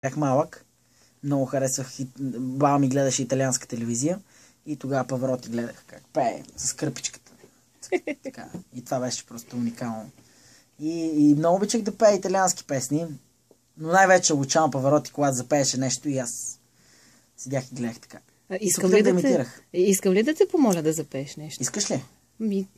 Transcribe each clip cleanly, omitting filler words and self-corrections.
Бях малък, много харесвах, баба ми гледаше италианска телевизия и тогава Павароти гледах как пее с кърпичката. Така. И това беше просто уникално. И много обичах да пея италиански песни, но най-вече Лучано Павароти, когато запееше нещо и аз седях и гледах така. Искам ли да те помоля да запееш нещо? Искаш ли?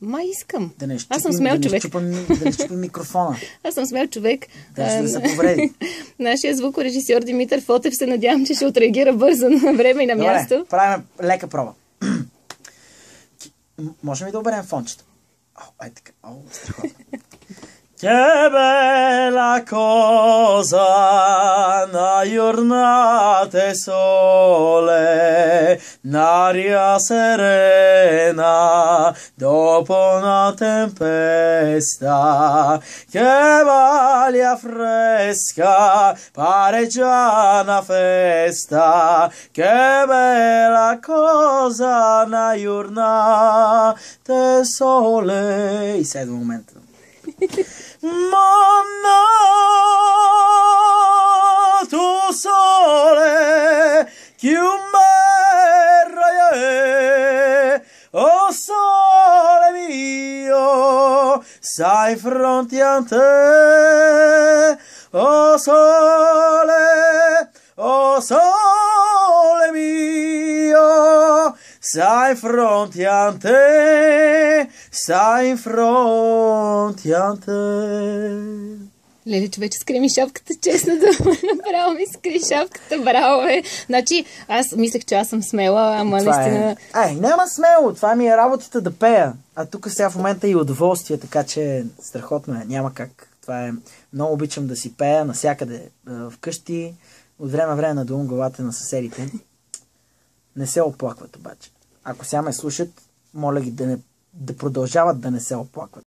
Май искам. Да не щупим, Аз съм смел човек. Да не щупим микрофона. Аз съм смел човек. Даже да се повреди. Нашия звукорежисьор Димитър Фотев се надявам, че ще отреагира бързо на време и на място. Добре, правим лека проба. Можем ли да оберем фончето? Ай така. Страхотно. Che bella cosa una giornata sole, n'aria serena dopo una tempesta, che voglia fresca pare già una festa, che bella cosa una giornata sole. И сега момента. Mamma, tu sole, chiumerra oh sole mio, sai fronte a te, oh sole mio, sai fronte a te, sai fronte a te. Леле, човече, скри ми шапката, честно да направо ми скри шапката, браво, бе. Значи, аз мислех, че аз съм смела, ама това наистина... Няма смело, това ми е работата да пея. А тук сега в момента и удоволствие, така че страхотно е, няма как. Това е... Много обичам да си пея навсякъде, вкъщи, от време време надувам главата на съседите. Не се оплакват обаче. Ако сега ме слушат, моля ги да продължават да не се оплакват.